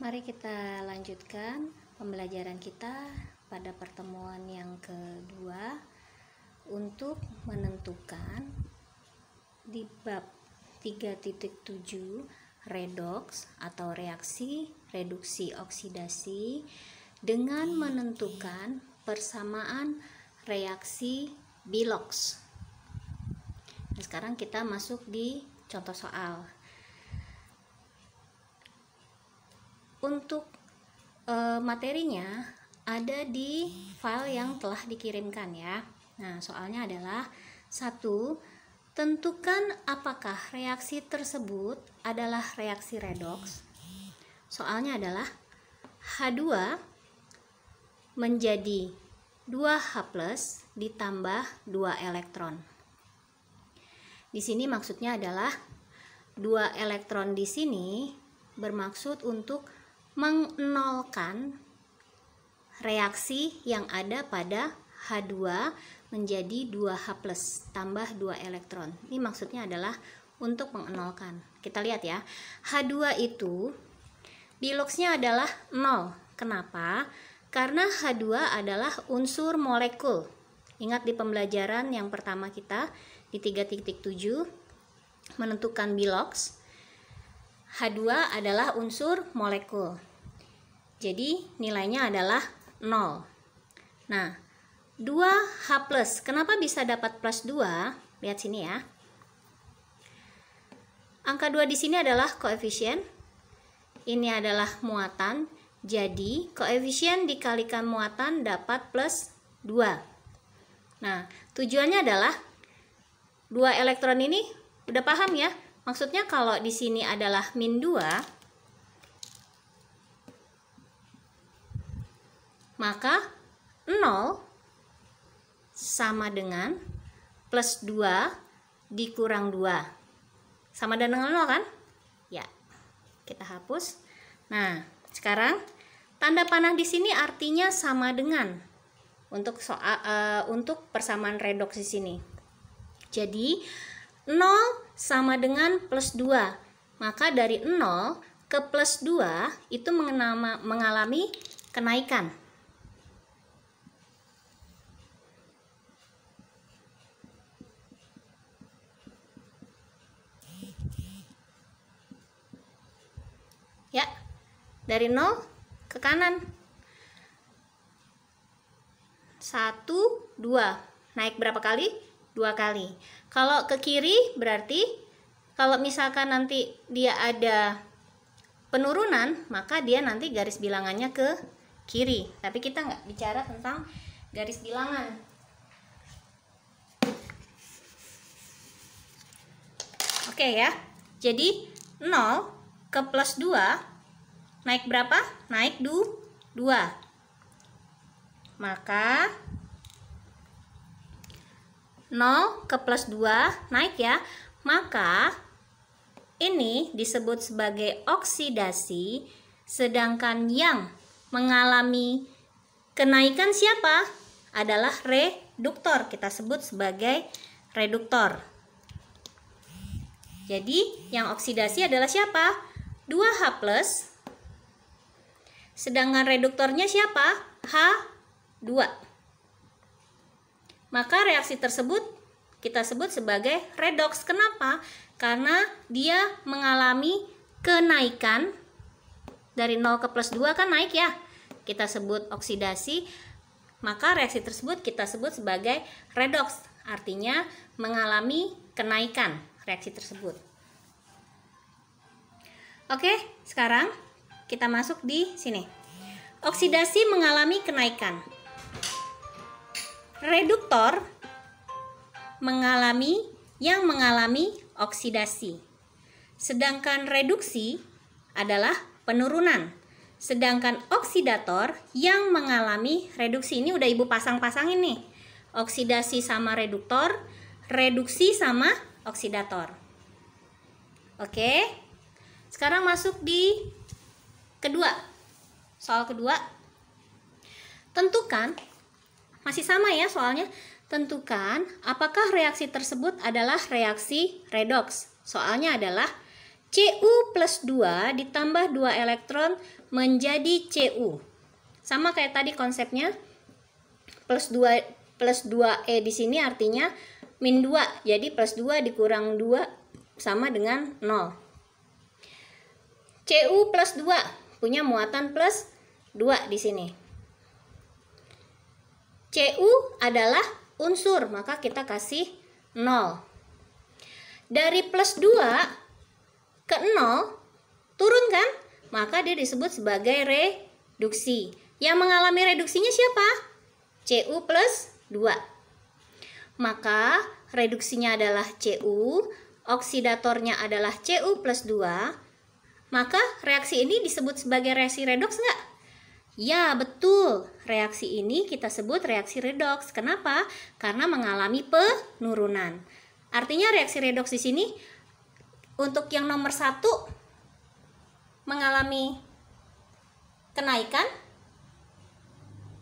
Mari kita lanjutkan pembelajaran kita pada pertemuan yang kedua untuk menentukan di bab 3.7 redoks atau reaksi reduksi oksidasi dengan menentukan persamaan reaksi Bilox. Nah, sekarang kita masuk di contoh soal. Untuk materinya ada di file yang telah dikirimkan ya. Nah, soalnya adalah 1. Tentukan apakah reaksi tersebut adalah reaksi redoks. Soalnya adalah H2 menjadi 2H+ ditambah 2 elektron. Di sini maksudnya adalah 2 elektron di sini bermaksud untuk mengnolkan reaksi yang ada pada H2 menjadi 2H+ tambah 2 elektron. Ini maksudnya adalah untuk mengnolkan. Kita lihat ya. H2 itu Biloxnya adalah 0. Kenapa? Karena H2 adalah unsur molekul. Ingat di pembelajaran yang pertama kita di 3.7 menentukan Bilox. H2 adalah unsur molekul. Jadi nilainya adalah 0. Nah, 2H+. Kenapa bisa dapat plus 2? Lihat sini ya. Angka 2 di sini adalah koefisien. Ini adalah muatan. Jadi koefisien dikalikan muatan dapat plus 2. Nah, tujuannya adalah 2 elektron ini udah paham ya? Maksudnya kalau di sini adalah -2, maka 0 sama dengan plus 2 dikurang 2. Sama dengan 0 kan? Ya, kita hapus. Nah, sekarang tanda panah di sini artinya sama dengan untuk persamaan redoks di sini. Jadi 0 sama dengan plus 2. Maka dari 0 ke plus 2 itu mengalami kenaikan. Ya, dari 0 ke kanan. 1, 2. Naik berapa kali? 2 kali. Kalau ke kiri berarti kalau misalkan nanti dia ada penurunan, maka dia nanti garis bilangannya ke kiri. Tapi kita nggak bicara tentang garis bilangan. Oke ya. Jadi 0 ke plus 2 naik berapa? Naik 2. Maka 0 ke plus 2 naik ya. Maka ini disebut sebagai oksidasi. Sedangkan yang mengalami kenaikan siapa? Adalah reduktor. Kita sebut sebagai reduktor. Jadi yang oksidasi adalah siapa? 2H+. Sedangkan reduktornya siapa? H2. Maka reaksi tersebut kita sebut sebagai redoks. Kenapa? Karena dia mengalami kenaikan dari 0 ke plus 2 kan naik ya. Kita sebut oksidasi. Maka reaksi tersebut kita sebut sebagai redoks. Artinya mengalami kenaikan reaksi tersebut. Oke, sekarang kita masuk di sini. Oksidasi mengalami kenaikan. Reduktor mengalami oksidasi. Sedangkan reduksi adalah penurunan. Sedangkan oksidator yang mengalami reduksi. Ini udah Ibu pasang-pasangin nih. Oksidasi sama reduktor, reduksi sama oksidator. Oke. Sekarang masuk di kedua. Soal kedua. Tentukan, masih sama ya soalnya. Tentukan apakah reaksi tersebut adalah reaksi redoks. Soalnya adalah Cu plus 2 ditambah 2 elektron menjadi Cu. Sama kayak tadi konsepnya. Plus 2E di sini artinya min 2. Jadi plus 2 dikurang 2 sama dengan 0. Cu plus 2 punya muatan plus 2 di sini. Cu adalah unsur, maka kita kasih 0. Dari plus 2 ke 0 turun kan? Maka dia disebut sebagai reduksi. Yang mengalami reduksinya siapa? Cu plus 2. Maka reduksinya adalah Cu, oksidatornya adalah Cu plus 2. Maka reaksi ini disebut sebagai reaksi redoks nggak? Ya, betul. Reaksi ini kita sebut reaksi redoks. Kenapa? Karena mengalami penurunan. Artinya reaksi redoks di sini untuk yang nomor 1 mengalami kenaikan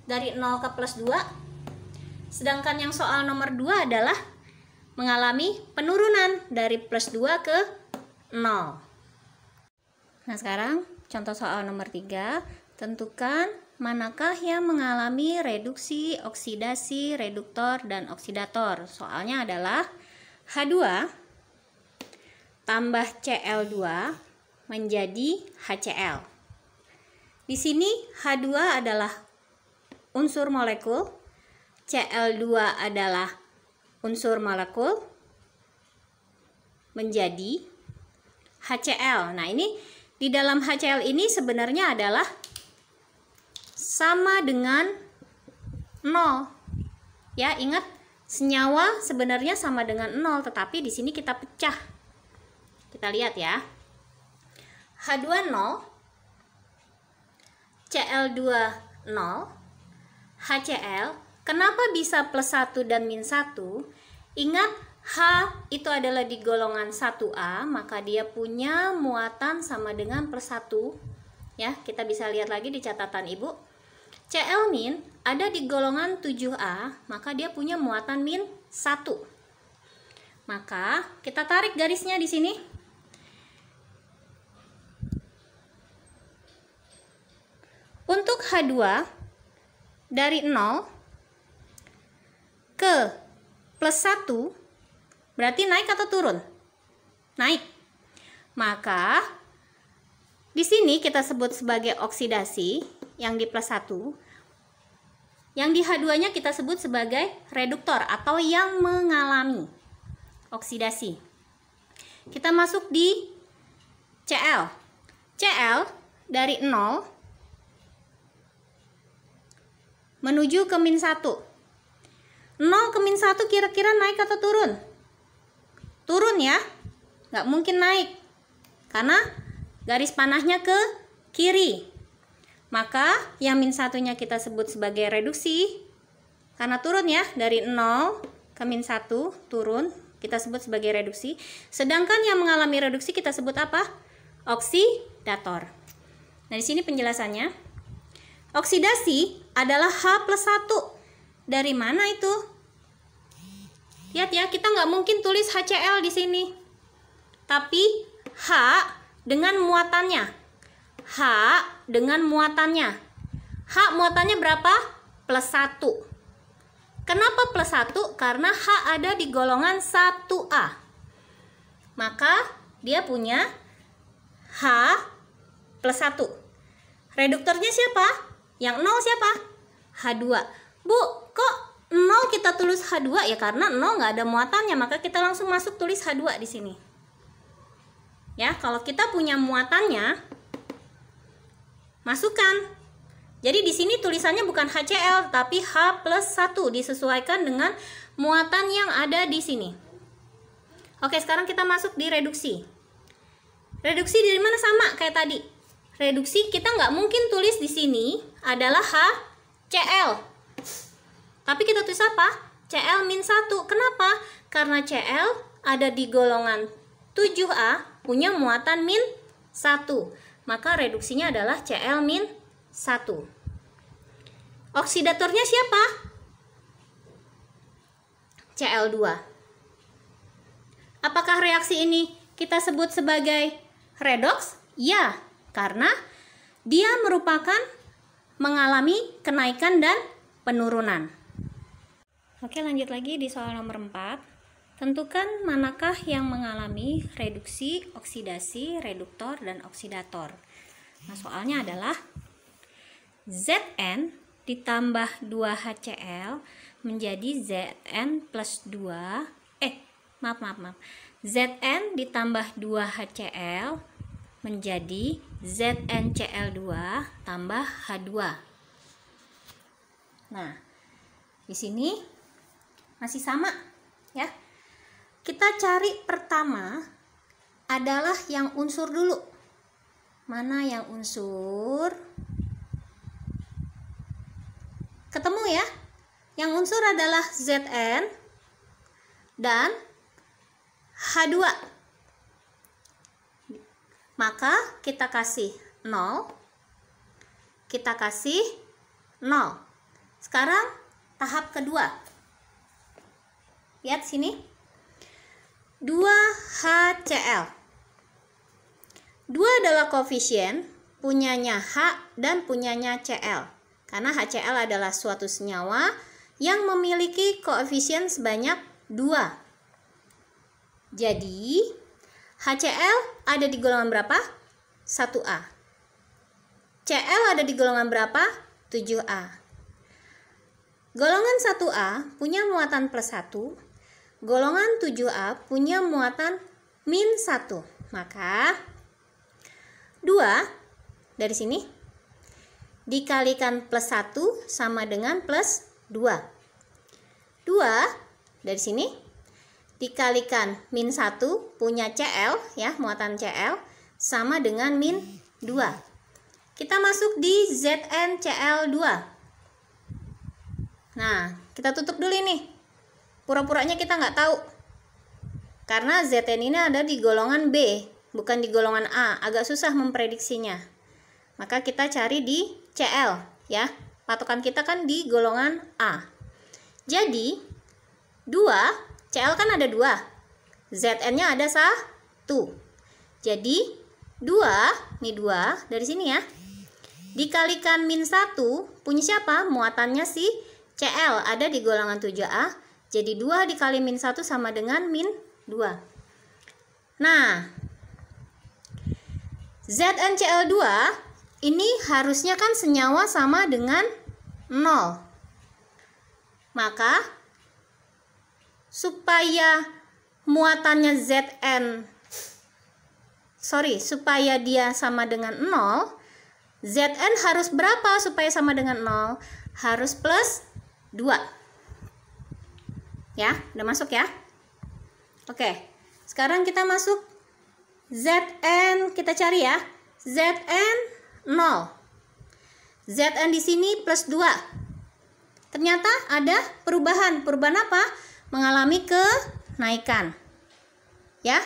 dari 0 ke plus 2. Sedangkan yang soal nomor 2 adalah mengalami penurunan dari plus 2 ke 0. Nah, sekarang contoh soal nomor 3. Tentukan manakah yang mengalami reduksi, oksidasi, reduktor, dan oksidator. Soalnya adalah H2 tambah Cl2 menjadi HCl. Di sini H2 adalah unsur molekul, Cl2 adalah unsur molekul menjadi HCl. Nah, ini di dalam HCl ini sebenarnya adalah sama dengan 0. Ya, ingat senyawa sebenarnya sama dengan 0, tetapi di sini kita pecah. Kita lihat ya. H2 0, Cl2 0, HCl. Kenapa bisa plus 1 dan min 1? Ingat, H itu adalah di golongan 1A, maka dia punya muatan sama dengan plus 1. Ya, kita bisa lihat lagi di catatan Ibu. Cl min ada di golongan 7A, maka dia punya muatan min 1. Maka kita tarik garisnya di sini. Untuk H2 dari 0 ke plus 1 berarti naik atau turun? Naik. Maka di sini kita sebut sebagai oksidasi yang di plus 1. Yang di H2-nya kita sebut sebagai reduktor atau yang mengalami oksidasi. Kita masuk di Cl. Cl dari 0 menuju ke min 1. 0 ke min 1 kira-kira naik atau turun? Turun ya. Nggak mungkin naik. Karena garis panahnya ke kiri. Maka yang min 1-nya kita sebut sebagai reduksi. Karena turun ya. Dari 0 ke min 1 turun. Kita sebut sebagai reduksi. Sedangkan yang mengalami reduksi kita sebut apa? Oksidator. Nah, di sini penjelasannya. Oksidasi adalah H plus 1. Dari mana itu? Lihat ya, kita nggak mungkin tulis HCl di sini. Tapi H dengan muatannya. H dengan muatannya. H muatannya berapa? Plus 1. Kenapa plus 1? Karena H ada di golongan 1A. Maka dia punya H plus 1. Reduktornya siapa? Yang 0 siapa? H2. Bu, kok 0 kita tulis H2? Ya karena 0 nggak ada muatannya, maka kita langsung masuk tulis H2 di sini. Ya, kalau kita punya muatannya, masukkan. Jadi di sini tulisannya bukan HCl, tapi H plus 1 disesuaikan dengan muatan yang ada di sini. Oke, sekarang kita masuk di reduksi. Reduksi dari mana sama kayak tadi? Reduksi kita nggak mungkin tulis di sini adalah HCl. Tapi kita tulis apa? Cl min 1. Kenapa? Karena Cl ada di golongan 7A punya muatan min 1. Maka reduksinya adalah Cl min 1. Oksidatornya siapa? Cl2. Apakah reaksi ini kita sebut sebagai redoks? Ya, karena dia merupakan mengalami kenaikan dan penurunan. Oke, lanjut lagi di soal nomor 4. Tentukan manakah yang mengalami reduksi, oksidasi, reduktor, dan oksidator. Nah, soalnya adalah Zn ditambah 2HCl menjadi Zn plus 2. Maaf. Zn ditambah 2HCl menjadi ZnCl2 tambah H2. Nah, di sini masih sama ya. Kita cari pertama adalah yang unsur dulu. Mana yang unsur? Ketemu ya? Yang unsur adalah Zn dan H2. Maka kita kasih 0, kita kasih 0. Sekarang tahap kedua. Lihat sini. 2HCl. 2 adalah koefisien, punyanya H dan punyanya Cl. Karena HCl adalah suatu senyawa yang memiliki koefisien sebanyak 2. Jadi HCl ada di golongan berapa? 1A. Cl ada di golongan berapa? 7A. Golongan 1A punya muatan plus 1. Golongan 7A punya muatan min 1. Maka 2 dari sini dikalikan plus 1 sama dengan plus 2. 2 dari sini dikalikan min 1 punya Cl ya, muatan Cl sama dengan min 2. Kita masuk di ZnCl2. Nah, kita tutup dulu ini. Pura-puranya kita nggak tahu. Karena Zn ini ada di golongan B, bukan di golongan A. Agak susah memprediksinya. Maka kita cari di Cl ya. Patokan kita kan di golongan A. Jadi 2 Cl kan ada 2, Zn-nya ada 1. Jadi 2, ini 2 dari sini ya. Dikalikan min 1 punya siapa? Muatannya si Cl ada di golongan 7A. Jadi 2 dikali min 1 sama dengan min 2. Nah, ZnCl2 ini harusnya kan senyawa sama dengan 0. Maka supaya muatannya supaya dia sama dengan 0, Zn harus berapa supaya sama dengan 0? Harus plus 2. Ya, udah masuk ya? Oke, sekarang kita masuk Zn, kita cari ya. Zn 0. Zn di sini plus 2. Ternyata ada perubahan. Perubahan apa? Mengalami kenaikan. Ya.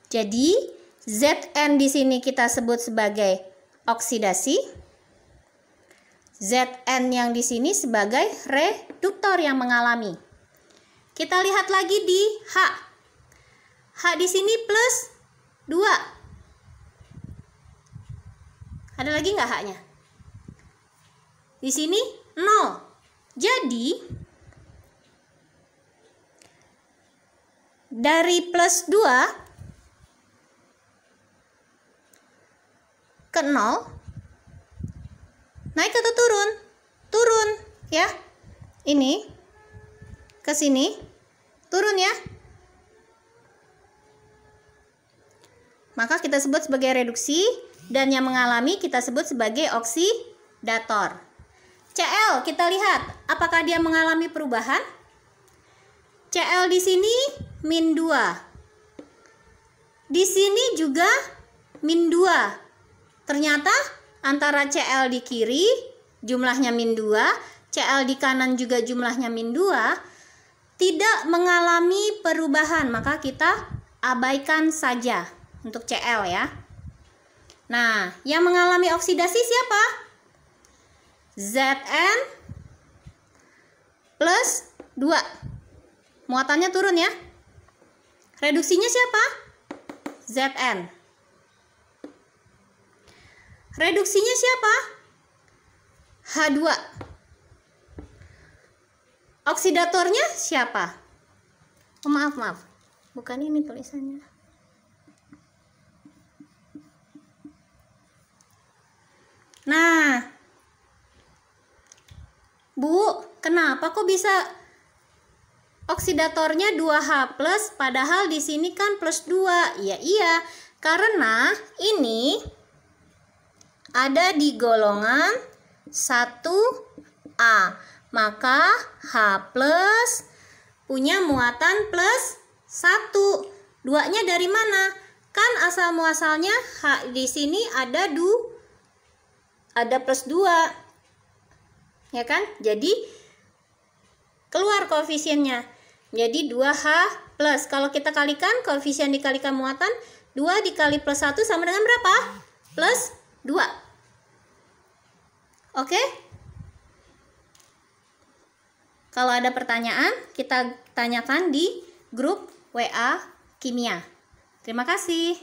Jadi Zn di sini kita sebut sebagai oksidasi. Zn yang di sini sebagai reduktor yang mengalami. Kita lihat lagi di H. H di sini plus 2. Ada lagi nggak H-nya? Di sini 0. Jadi dari plus 2 ke 0 naik atau turun? Turun ya. Ini ke sini turun ya. Maka kita sebut sebagai reduksi dan yang mengalami kita sebut sebagai oksidator. Cl kita lihat apakah dia mengalami perubahan? Cl di sini min 2. Di sini juga min 2. Ternyata antara Cl di kiri jumlahnya min 2, Cl di kanan juga jumlahnya min 2, tidak mengalami perubahan. Maka kita abaikan saja untuk Cl ya. Nah, yang mengalami oksidasi siapa? Zn plus 2. Muatannya turun ya. Reduksinya siapa? Zn. Reduksinya siapa? H2. Oksidatornya siapa? Oh, maaf. Bukan ini tulisannya. Nah, Bu, kenapa kok bisa oksidatornya 2H+, padahal di sini kan plus 2? Iya, karena ini ada di golongan 1A. Maka H+ punya muatan plus 1. 2-nya dari mana? Kan asal muasalnya H di sini ada plus 2. Ya kan? Jadi keluar koefisiennya. Jadi 2H+. Kalau kita kalikan, koefisien dikalikan muatan, 2 dikali plus 1 sama dengan berapa? Plus 2. Oke? Kalau ada pertanyaan, kita tanyakan di grup WA Kimia. Terima kasih.